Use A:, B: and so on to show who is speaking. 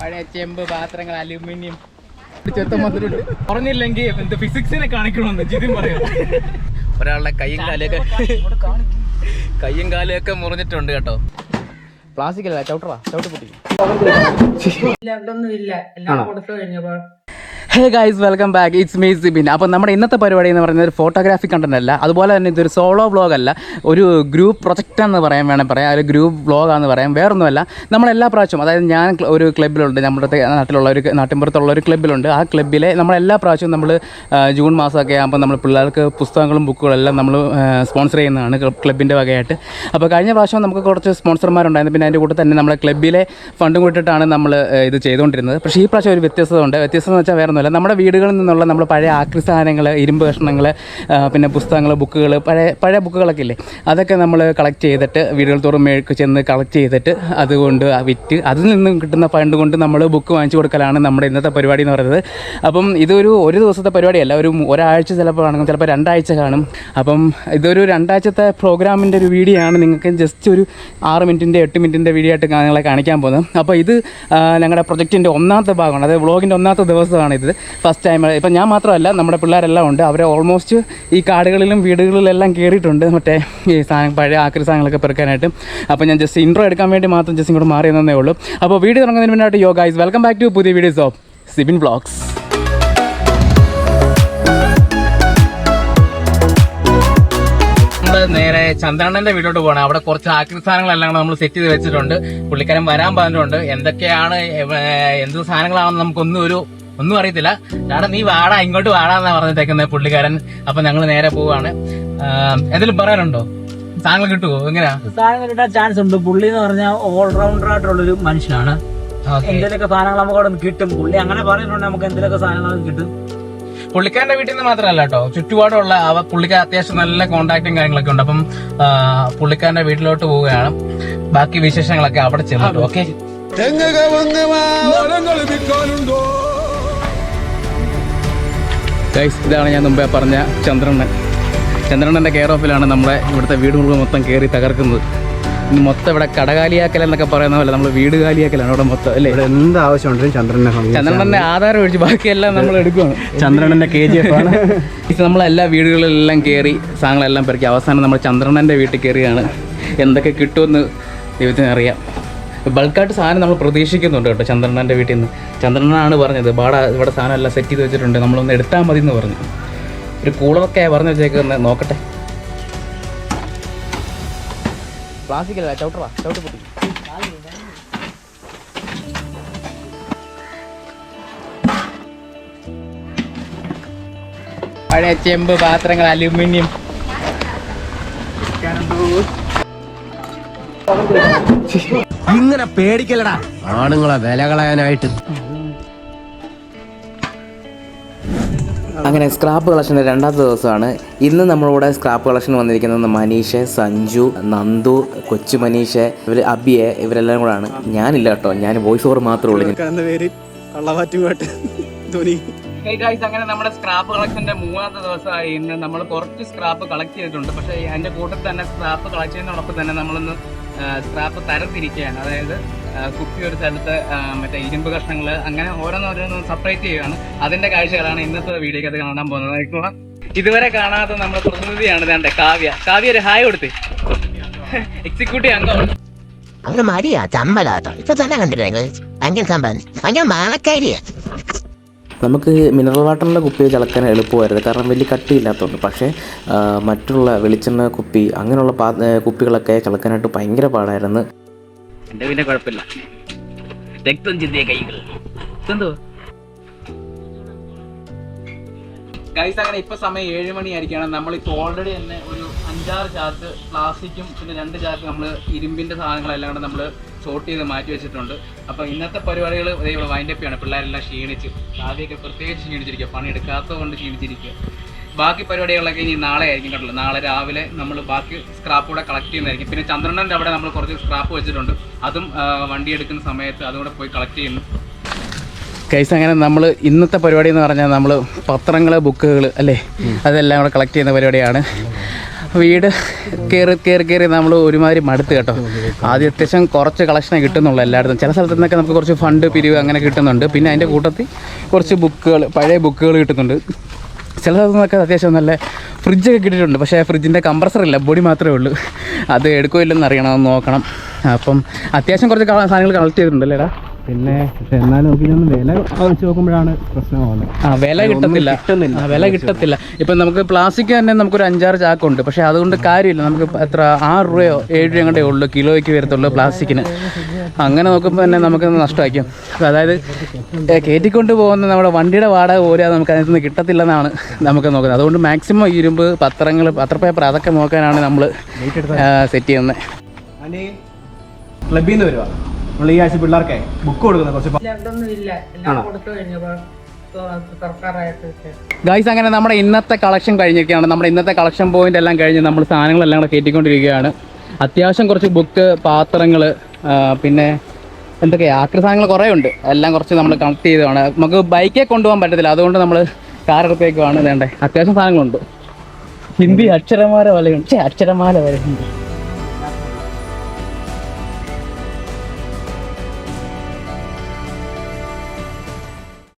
A: പഴയ ചെമ്പ് പാത്രങ്ങൾ അലൂമിനിയം പറഞ്ഞില്ലെങ്കിൽ ഫിസിക്സിനെ കാണിക്കണമെന്ന് ജിതിൻ പറയാം. ഒരാളുടെ കയ്യും കാലൊക്കെ മുറിഞ്ഞിട്ടുണ്ട് കേട്ടോ. പ്ലാസ്റ്റിക് അല്ല, ചവിട്ടി പൊട്ടി. Hey guys, welcome back. It's me Sibin. അപ്പോൾ നമ്മുടെ ഇന്നത്തെ പരിപാടി എന്ന് പറയുന്നത് ഒരു ഫോട്ടോഗ്രാഫി കണ്ടന്റ് അല്ല, അതുപോലെ തന്നെ ഇതൊരു സോളോ വ്ളോഗ് അല്ല, ഒരു ഗ്രൂപ്പ് പ്രൊജക്റ്റ് എന്ന് വേണം പറയാം, ഒരു ഗ്രൂപ്പ് വ്ളോഗാന്ന് പറയാം. വേറൊന്നുമല്ല, നമ്മളെല്ലാ പ്രാവശ്യവും, അതായത് ഞാൻ ഒരു ക്ലബ്ബിലുണ്ട്, നമ്മുടെ നാട്ടിൻപുറത്തുള്ള ഒരു ക്ലബ്ബിലുണ്ട്. ആ ക്ലബ്ബിലെ നമ്മളെല്ലാ പ്രാവശ്യവും നമ്മൾ ജൂൺ മാസമൊക്കെ ആകുമ്പോൾ നമ്മൾ പിള്ളേർക്ക് പുസ്തകങ്ങളും ബുക്കുകളെല്ലാം നമ്മൾ സ്പോൺസർ ചെയ്യുന്നതാണ് ക്ലബ്ബിൻ്റെ വകയായിട്ട്. അപ്പോൾ കഴിഞ്ഞ പ്രാവശ്യം നമുക്ക് കുറച്ച് സ്പോൺസർമാരുണ്ടായിരുന്നു. പിന്നെ അതിൻ്റെ കൂടെ തന്നെ നമ്മളെ ക്ലബ്ബിലെ ഫണ്ടും കൂട്ടിയിട്ടാണ് നമ്മൾ ഇത് ചെയ്തുകൊണ്ടിരുന്നത്. പക്ഷേ ഈ പ്രാവശ്യം ഒരു വ്യത്യസ്തത ഉണ്ട്. വ്യത്യസ്തത എന്ന് വെച്ചാൽ വേറെ ഒന്നുമില്ല, നമ്മുടെ വീടുകളിൽ നിന്നുള്ള നമ്മൾ പഴയ ആക്രി സാധനങ്ങൾ, ഇരുമ്പ് കഷ്ണങ്ങൾ, പിന്നെ പുസ്തകങ്ങൾ, ബുക്കുകൾ, പഴയ ബുക്കുകളൊക്കെ ഇല്ലേ, അതൊക്കെ നമ്മൾ കളക്ട് ചെയ്തിട്ട് വീടുകൾ തോറും ചെന്ന് കളക്ട് ചെയ്തിട്ട് അതുകൊണ്ട് വിറ്റ് അതിൽ നിന്നും കിട്ടുന്ന ഫണ്ട് കൊണ്ട് നമ്മൾ ബുക്ക് വാങ്ങിച്ചു കൊടുക്കലാണ് നമ്മുടെ ഇന്നത്തെ പരിപാടി എന്ന് പറയുന്നത്. അപ്പം ഇതൊരു ദിവസത്തെ പരിപാടിയല്ല, ഒരാഴ്ച ചിലപ്പോൾ കാണും, ചിലപ്പോൾ 2 ആഴ്ച കാണും. അപ്പം ഇതൊരു 2 ആഴ്ചത്തെ പ്രോഗ്രാമിൻ്റെ ഒരു വീഡിയോ ആണ്. നിങ്ങൾക്ക് ജസ്റ്റ് ഒരു 6 മിനിറ്റിൻ്റെ 8 മിനിറ്റിൻ്റെ വീഡിയോ ആയിട്ട് നിങ്ങളെ കാണിക്കാൻ പോകുന്നത്. അപ്പോൾ ഇത് ഞങ്ങളുടെ പ്രൊജക്റ്റിൻ്റെ 1ാമത്തെ ഭാഗമാണ്, അതായത് വ്ളോഗിൻ്റെ 1ാമത്തെ ദിവസമാണ് ഇത്. ഫസ്റ്റ് ടൈം ഇപ്പം ഞാൻ മാത്രമല്ല, നമ്മുടെ പിള്ളേരെല്ലാം ഉണ്ട്. അവർ ഓൾമോസ്റ്റ് ഈ കാടുകളിലും വീടുകളിലെല്ലാം കയറിയിട്ടുണ്ട്, മറ്റേ ഈ പഴയ ആക്രി സാധനങ്ങളൊക്കെ പെറുക്കാനായിട്ട്. അപ്പോൾ ഞാൻ ജസ്റ്റ് ഇൻട്രോ എടുക്കാൻ വേണ്ടി മാത്രം ജസ്റ്റ് ഇങ്ങോട്ട് മാറി എന്നേ ഉള്ളൂ. അപ്പോൾ വീഡിയോ തുടങ്ങുന്നതിന് മുന്നായിട്ട് yo guys, welcome back to പുതിയ വീഡിയോസ് ഓഫ് സിബിൻ വ്ളോഗ്സ്. നേരെ ചന്ദ്രണ്ണന്റെ വീട്ടിലോട്ട് പോകണം. അവിടെ കുറച്ച് ആക്രി സാധനങ്ങളെല്ലാം നമ്മൾ സെറ്റ് ചെയ്ത് വെച്ചിട്ടുണ്ട്. പുള്ളിക്കാരൻ വരാൻ പറഞ്ഞിട്ടുണ്ട്. എന്തൊക്കെയാണ് എന്ത് സാധനങ്ങളാണെന്ന് ഒന്നും അറിയത്തില്ല. കാരണം നീ വാടാ, ഇങ്ങോട്ട് വാടാന്നാ പറഞ്ഞിട്ടേക്കുന്നത് പുള്ളിക്കാരൻ. അപ്പൊ ഞങ്ങൾ നേരെ പോവാണ്. എന്തെങ്കിലും പറയാനുണ്ടോ? സാധനങ്ങൾ കിട്ടുമോ? എങ്ങനെയാ
B: സാധനങ്ങൾ കിട്ടാൻ ചാൻസ് ഉണ്ട്. പുള്ളി എന്ന് പറഞ്ഞാൽ ഓൾറൗണ്ടർ ആയിട്ടുള്ളൊരു മനുഷ്യനാണ്. എന്തെങ്കിലുമൊക്കെ സാധനങ്ങൾ നമുക്ക് അവിടെ കിട്ടും. പുള്ളി അങ്ങനെ പറയുന്നുണ്ട്, നമുക്ക് എന്തെങ്കിലുമൊക്കെ സാധനങ്ങൾ കിട്ടും.
A: പുള്ളിക്കാരന്റെ വീട്ടിൽ നിന്ന് മാത്രമല്ല കേട്ടോ, ചുറ്റുപാടുള്ള പുള്ളിക്ക് അത്യാവശ്യം നല്ല കോണ്ടാക്റ്റും കാര്യങ്ങളൊക്കെ ഉണ്ട്. അപ്പം പുള്ളിക്കാരന്റെ വീട്ടിലോട്ട് പോവുകയാണ്. ബാക്കി വിശേഷങ്ങളൊക്കെ അവിടെ ചെന്നിട്ടു. ഓക്കെ, ഇതാണ് ഞാൻ മുമ്പേ പറഞ്ഞ ചന്ദ്രണ്ണന്റെ കെയർ ഓഫിലാണ് നമ്മുടെ ഇവിടുത്തെ വീട് മൊത്തം കയറി തകർക്കുന്നത്. മൊത്തം ഇവിടെ കടകാലിയാക്കൽ എന്നൊക്കെ പറയുന്ന പോലെ നമ്മൾ വീട് കാലിയാക്കലാണ് ഇവിടെ മൊത്തം, അല്ലേ?
C: എന്ത് ആവശ്യമുണ്ട്
A: ചന്ദ്രണ്ണന്റെ ആധാരം ഒഴിച്ച് ബാക്കിയെല്ലാം നമ്മൾ എടുക്കുകയാണ്.
C: ചന്ദ്രണ്ണന്റെ KGF ആണ്.
A: നമ്മളെല്ലാ വീടുകളിലെല്ലാം കയറി സാധനങ്ങളെല്ലാം പെറുക്കി അവസാനം നമ്മൾ ചന്ദ്രണ്ണന്റെ വീട്ടിൽ കയറിയാണ്. എന്തൊക്കെ കിട്ടുമെന്ന് ദൈവത്തിന് അറിയാം. ബൾക്കായിട്ട് സാധനം നമ്മൾ പ്രതീക്ഷിക്കുന്നുണ്ട് കേട്ടോ ചന്ദ്രണ്ണന്റെ വീട്ടിൽ നിന്ന്. ചന്ദ്രണ്ണനാണ് പറഞ്ഞത്, ഇവിടെ സാധനം എല്ലാം സെറ്റ് ചെയ്ത് വെച്ചിട്ടുണ്ട്, നമ്മളൊന്ന് എടുത്താൽ മതി എന്ന് പറഞ്ഞു. ഒരു കൂളറൊക്കെ പറഞ്ഞു വെച്ചേക്കുന്നത്, നോക്കട്ടെ. പ്ലാസ്റ്റിക് അല്ല, ചവിട്ടി പൊട്ടി. പഴയ ചെമ്പ് പാത്രങ്ങൾ, അലൂമിനിയം.
C: ഇങ്ങനെ പേടിക്കലടാ ആണുങ്ങളെ വില കളയാനായിട്ട്.
D: അങ്ങനെ സ്ക്രാപ്പ് കളക്ഷൻ്റെ 2ാമത്തെ ദിവസമാണ് ഇന്ന്. നമ്മളിവിടെ സ്ക്രാപ്പ് കളക്ഷൻ വന്നിരിക്കുന്നത് മനീഷ്, സഞ്ജു, നന്ദു, കൊച്ചു മനീഷ്, അബിയെ, ഇവരെല്ലാം കൂടാണ്. ഞാനില്ല കേട്ടോ, ഞാൻ വോയിസ് ഓവർ മാത്രമേ ഉള്ളൂ.
A: അങ്ങനെ നമ്മുടെ സ്ക്രാപ്പ് കളക്ഷന്റെ 3ാമത്തെ ദിവസമായി ഇന്ന്. നമ്മൾ കുറച്ച് സ്ക്രാപ്പ് കളക്ട് ചെയ്തിട്ടുണ്ട്. പക്ഷേ അതിന്റെ കൂട്ടത്തിൽ തന്നെ സ്ക്രാപ്പ് കളക്ട് ചെയ്യുന്നതോടൊപ്പം തന്നെ നമ്മളൊന്ന് സ്ക്രാപ്പ് തരത്തിരിക്കുകയാണ്. അതായത് കുപ്പി ഒരു സ്ഥലത്ത്, മറ്റേ ഇരുമ്പ് കഷ്ണങ്ങൾ, അങ്ങനെ ഓരോന്നോരോന്നും സെപ്പറേറ്റ് ചെയ്യുകയാണ്. അതിന്റെ കാഴ്ചകളാണ് ഇന്നത്തെ വീഡിയോക്ക് അത് കാണാൻ പോകുന്നത്. ഇതുവരെ കാണാത്ത നമ്മുടെ പ്രതിനിധിയാണ് ഇതാണ്ട് കാവ്യ ഒരു ഹായ് കൊടുത്ത്. എക്സിക്യൂട്ടീവ് അംഗം
E: അങ്ങനെ മടിയാ, ചമ്പലാട്ടോ. ഇപ്പൊ തന്നെ കണ്ടില്ലേ ഭയങ്കര ചമ്പൻ, ഭയങ്കര മാനക്കാരിയാ.
D: നമുക്ക് മിനറൽ വാട്ടറിൻ്റെ കുപ്പി ചളക്കാൻ എളുപ്പമായിരുന്നു, കാരണം വലിയ കട്ടിയില്ലാത്തതുകൊണ്ട്. പക്ഷേ മറ്റുള്ള വെളിച്ചെണ്ണ കുപ്പി, അങ്ങനെയുള്ള കുപ്പികളൊക്കെ ചളക്കാനായിട്ട് ഭയങ്കര പാടായിരുന്നു.
A: എൻ്റെ പിന്നെ കുഴപ്പമില്ല, രക്തം ചിന്തിയ കൈകൾ. എന്തോ ഗൈസ്, അങ്ങനെ ഇപ്പൊ സമയം 7 മണിയായിരിക്കുകയാണ്. നമ്മളിപ്പോൾ ഓൾറെഡി തന്നെ ഒരു 5-6 ചാക്ക് പ്ലാസ്റ്റിക്കും പിന്നെ 2 ചാക്ക് നമ്മൾ ഇരുമ്പിന്റെ സാധനങ്ങളെല്ലാം കൂടെ നമ്മൾ ഷോർട്ട് ചെയ്ത് മാറ്റി വെച്ചിട്ടുണ്ട്. അപ്പോൾ ഇന്നത്തെ പരിപാടികൾ ഇവിടെ വൈൻഡപ്പ് ചെയ്യാണ്. പിള്ളേരെല്ലാം ക്ഷീണിച്ച്, ആദ്യമൊക്കെ പ്രത്യേകിച്ച് ക്ഷീണിച്ചിരിക്കുക, പണിയെടുക്കാത്തത് കൊണ്ട് ക്ഷീണിച്ചിരിക്കുക. ബാക്കി പരിപാടികളൊക്കെ ഇനി നാളെ ആയിരിക്കും കേട്ടോ. നാളെ രാവിലെ നമ്മൾ ബാക്കി സ്ക്രാപ്പ് കൂടെ കളക്ട് ചെയ്യുന്നതായിരിക്കും. പിന്നെ ചന്ദ്രണ്ണൻ്റെ അവിടെ നമ്മൾ കുറച്ച് സ്ക്രാപ്പ് വെച്ചിട്ടുണ്ട്, അതും വണ്ടി എടുക്കുന്ന സമയത്ത് അതും കൂടെ പോയി കളക്ട് ചെയ്യുന്നു. ഗൈസ്, അങ്ങനെ നമ്മൾ ഇന്നത്തെ പരിപാടി എന്ന് പറഞ്ഞാൽ നമ്മൾ പത്രങ്ങൾ, ബുക്കുകൾ, അല്ലേ, അതെല്ലാം കൂടെ കളക്ട് ചെയ്യുന്ന പരിപാടിയാണ്. വീട് കയറി നമ്മൾ ഒരുമാതിരി മടുത്ത് കേട്ടോ. ആദ്യം അത്യാവശ്യം കുറച്ച് കളക്ഷനെ കിട്ടുന്നുള്ളൂ എല്ലായിടത്തും. ചില സ്ഥലത്തു നിന്നൊക്കെ നമുക്ക് കുറച്ച് ഫണ്ട് പിരിവ് അങ്ങനെ കിട്ടുന്നുണ്ട്. പിന്നെ അതിൻ്റെ കൂട്ടത്തിൽ കുറച്ച് ബുക്കുകൾ, പഴയ ബുക്കുകൾ കിട്ടുന്നുണ്ട്. ചില സ്ഥലത്തു നിന്നൊക്കെ അത്യാവശ്യം നല്ല ഫ്രിഡ്ജൊക്കെ കിട്ടിയിട്ടുണ്ട്. പക്ഷേ ഫ്രിഡ്ജിൻ്റെ കംപ്രസറില്ല, ബോഡി മാത്രമേ ഉള്ളൂ. അത് എടുക്കുമോ ഇല്ലെന്ന് അറിയണം, ഒന്ന് നോക്കണം. അപ്പം അത്യാവശ്യം കുറച്ച് സാധനങ്ങൾ കളക്ട് ചെയ്തിട്ടുണ്ടല്ലേടാ.
C: പിന്നെ എന്നാലും നോക്കി വില വെച്ച് നോക്കുമ്പോഴാണ് പ്രശ്നമാകുന്നത്.
A: വില കിട്ടത്തില്ല. വില കിട്ടത്തില്ല. ഇപ്പം നമുക്ക് പ്ലാസ്റ്റിക് തന്നെ നമുക്കൊരു 5-6 ചാക്കുണ്ട്. പക്ഷേ അതുകൊണ്ട് കാര്യമില്ല. നമുക്ക് എത്ര 6 രൂപയോ 7 രൂപയോ കണ്ടേ ഉള്ളൂ കിലോയ്ക്ക് വരത്തുള്ളൂ പ്ലാസ്റ്റിക്കിന്. അങ്ങനെ നോക്കുമ്പോൾ തന്നെ നമുക്ക് നഷ്ടമായിരിക്കും. അതായത് കയറ്റിക്കൊണ്ട് പോകുന്ന നമ്മുടെ വണ്ടിയുടെ വാടക പോലും അത് നമുക്ക് അതിനകത്ത് നിന്ന് കിട്ടത്തില്ലെന്നാണ് നമുക്ക് നോക്കുന്നത്. അതുകൊണ്ട് മാക്സിമം ഇരുമ്പ്, പത്രങ്ങൾ, പത്രപ്പേപ്പർ അതൊക്കെ നോക്കാനാണ് നമ്മൾ സെറ്റ് ചെയ്യുന്നത്.
C: ക്ലബിൽ നിന്ന് വരുവാ നമ്മൾ ഈ ആഴ്ച പിള്ളേർക്ക് ബുക്ക് കൊടുക്കുന്നത് കുറച്ച്.
A: ഗൈസ്, അങ്ങനെ നമ്മുടെ ഇന്നത്തെ കളക്ഷൻ കഴിഞ്ഞിരിക്കുകയാണ്. നമ്മുടെ ഇന്നത്തെ കളക്ഷൻ പോയിന്റ് എല്ലാം കഴിഞ്ഞ് നമ്മൾ സാധനങ്ങളെല്ലാം കൂടെ കയറ്റിക്കൊണ്ടിരിക്കുകയാണ്. അത്യാവശ്യം കുറച്ച് ബുക്ക്, പാത്രങ്ങൾ, പിന്നെ എന്തൊക്കെയാണ് ആക്രി സാധനങ്ങൾ കുറേ ഉണ്ട്. എല്ലാം കുറച്ച് നമ്മൾ കണക്ട് ചെയ്തതാണ്. നമുക്ക് ബൈക്കേ കൊണ്ടുപോകാൻ പറ്റത്തില്ല. അതുകൊണ്ട് നമ്മൾ കാറെടുത്തേക്കുമാണ്. വേണ്ടേ അത്യാവശ്യം സാധനങ്ങളുണ്ട്. ഹിന്ദി അക്ഷരമാല വരെയുണ്ട്. അക്ഷരമാല വരെയുണ്ട്.